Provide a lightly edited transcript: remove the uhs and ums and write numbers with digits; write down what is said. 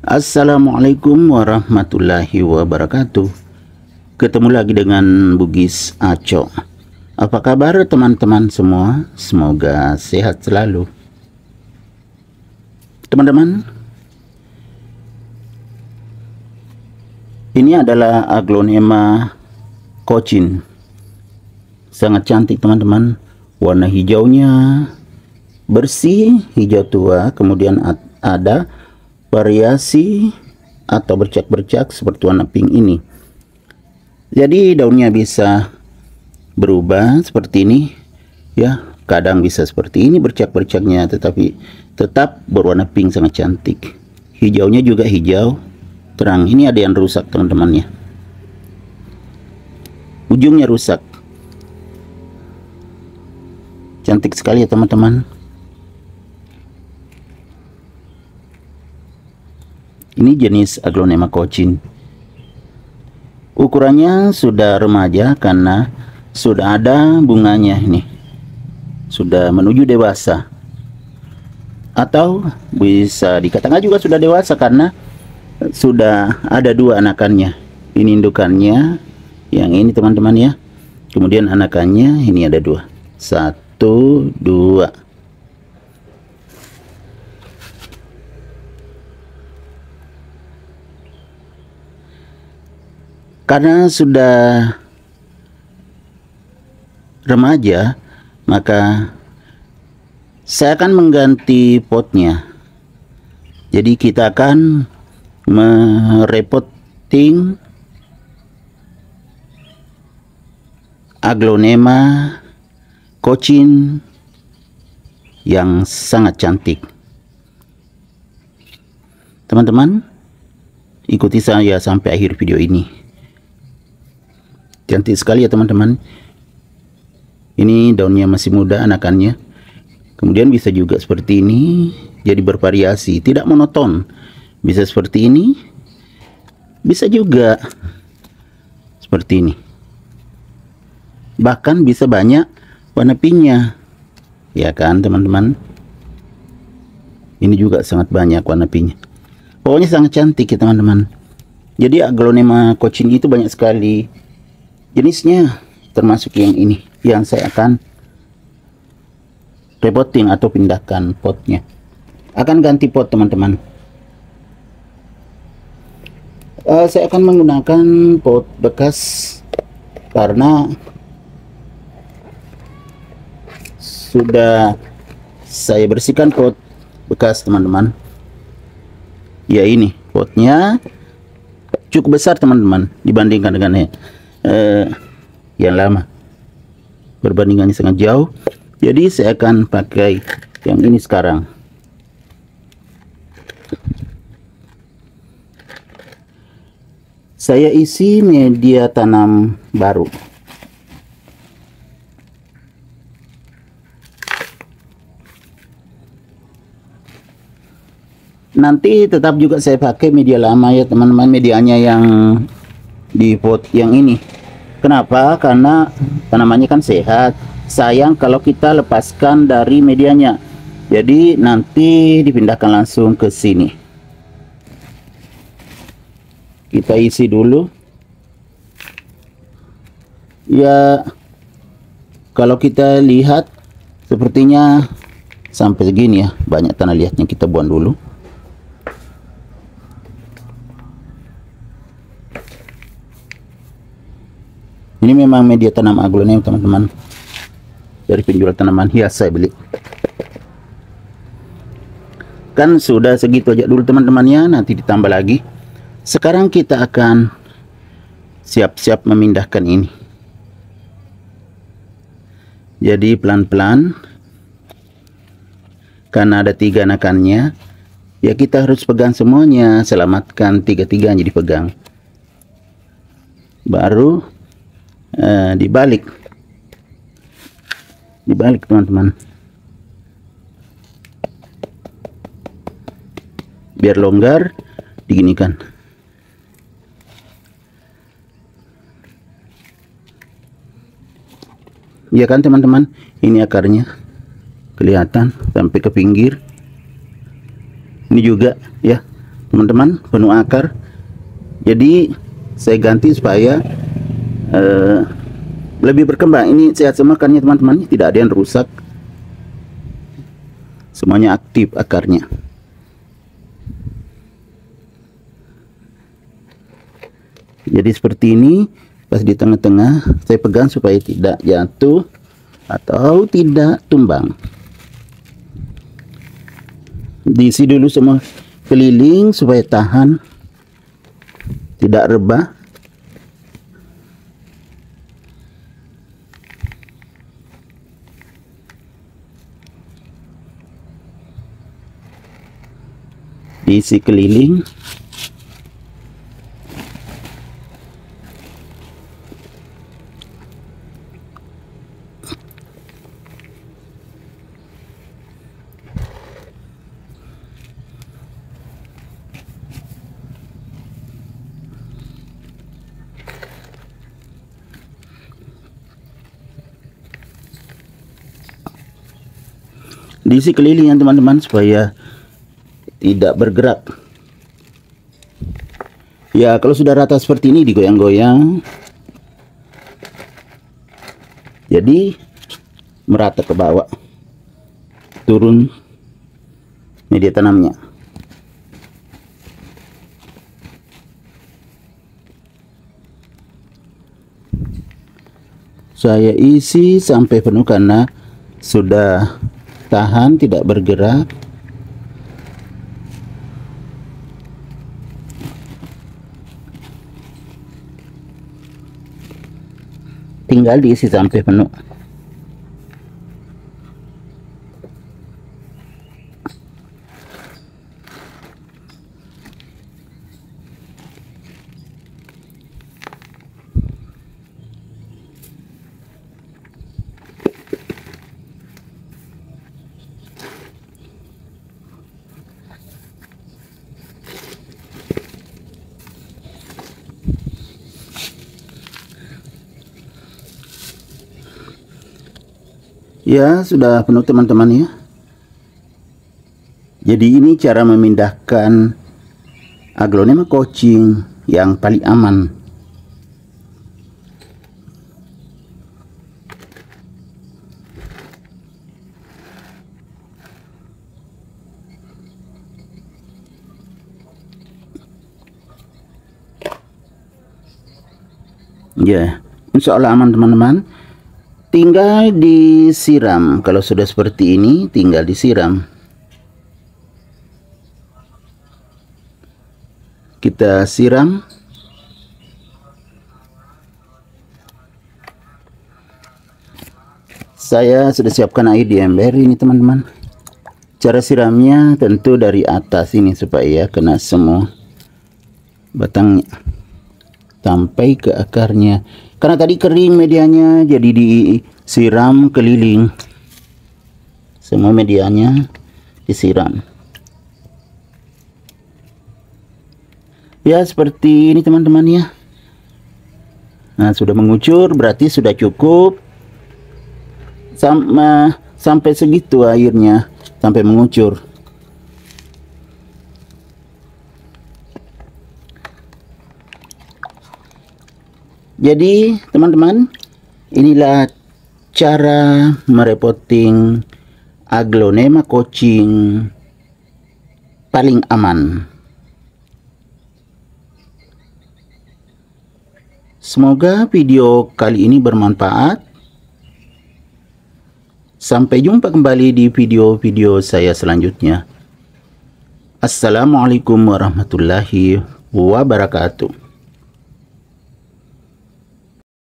Assalamualaikum warahmatullahi wabarakatuh. Ketemu lagi dengan Bugis Aco. Apa kabar teman-teman semua? Semoga sehat selalu. Teman-teman, ini adalah Aglonema Cochin. Sangat cantik teman-teman. Warna hijaunya bersih, hijau tua. Kemudian ada variasi atau bercak-bercak seperti warna pink ini. Jadi daunnya bisa berubah seperti ini ya, kadang bisa seperti ini bercak-bercaknya, tetapi tetap berwarna pink, sangat cantik. Hijaunya juga hijau terang. Ini ada yang rusak teman-teman ya, ujungnya rusak. Cantik sekali ya teman-teman. Ini jenis Aglonema Cochin. Ukurannya sudah remaja karena sudah ada bunganya ini. Sudah menuju dewasa. Atau bisa dikatakan juga sudah dewasa karena sudah ada dua anakannya. Ini indukannya, yang ini teman-teman ya. Kemudian anakannya ini ada dua. 1, 2. Karena sudah remaja, maka saya akan mengganti potnya. Jadi kita akan merepotting Aglonema Cochin yang sangat cantik. Teman-teman, ikuti saya sampai akhir video ini. Cantik sekali ya teman-teman. Ini daunnya masih muda anakannya. Kemudian bisa juga seperti ini, jadi bervariasi, tidak monoton. Bisa seperti ini, bisa juga seperti ini. Bahkan bisa banyak warna pinknya, ya kan teman-teman. Ini juga sangat banyak warna pinknya. Pokoknya sangat cantik ya teman-teman. Jadi Aglonema Cochin itu banyak sekali jenisnya, termasuk yang ini yang saya akan repotting atau pindahkan potnya. Akan ganti pot teman-teman. Saya akan menggunakan pot bekas karena sudah saya bersihkan pot bekas teman-teman. Ya, ini potnya cukup besar teman-teman dibandingkan dengan yang lama, perbandingannya sangat jauh. Jadi saya akan pakai yang ini sekarang. Saya isi media tanam baru. Nanti tetap juga saya pakai media lama ya teman-teman, medianya yang di pot yang ini. Kenapa? Karena tanamannya kan sehat. Sayang kalau kita lepaskan dari medianya. Jadi nanti dipindahkan langsung ke sini. Kita isi dulu. Ya, kalau kita lihat sepertinya sampai segini ya. Banyak tanah liatnya, kita buang dulu. Ini memang media tanam Aglonema teman-teman, dari penjual tanaman hias saya beli. Kan sudah segitu aja dulu teman-temannya, nanti ditambah lagi. Sekarang kita akan siap-siap memindahkan ini. Jadi pelan-pelan, karena ada 3 anakannya, ya kita harus pegang semuanya, selamatkan 3-3-nya dipegang. Baru dibalik teman-teman, biar longgar, diginikan. Ya kan teman-teman, ini akarnya kelihatan sampai ke pinggir. Ini juga ya teman-teman, penuh akar. Jadi saya ganti supaya lebih berkembang. Ini sehat semua akarnya teman-teman, tidak ada yang rusak, semuanya aktif akarnya. Jadi seperti ini, pas di tengah-tengah saya pegang supaya tidak jatuh atau tidak tumbang. Diisi dulu semua keliling supaya tahan, tidak rebah. Diisi keliling. Diisi keliling ya teman-teman, supaya tidak bergerak. Ya, kalau sudah rata seperti ini digoyang-goyang, jadi merata ke bawah, turun media tanamnya. Saya isi sampai penuh karena sudah tahan, tidak bergerak. Tinggal diisi sampai penuh. Ya, sudah penuh teman-teman ya. Jadi ini cara memindahkan Aglonema Cochin yang paling aman. Ya, insya Allah aman teman-teman. Tinggal disiram. Kalau sudah seperti ini, tinggal disiram. Kita siram. Saya sudah siapkan air di ember ini teman-teman. Cara siramnya tentu dari atas ini supaya kena semua batangnya sampai ke akarnya. Karena tadi kering medianya, jadi disiram keliling. Semua medianya disiram. Ya, seperti ini teman-teman ya. Nah, sudah mengucur, berarti sudah cukup. Sampai segitu airnya, sampai mengucur. Jadi teman-teman, inilah cara merepotting Aglonema Cochin paling aman. Semoga video kali ini bermanfaat. Sampai jumpa kembali di video-video saya selanjutnya. Assalamualaikum warahmatullahi wabarakatuh.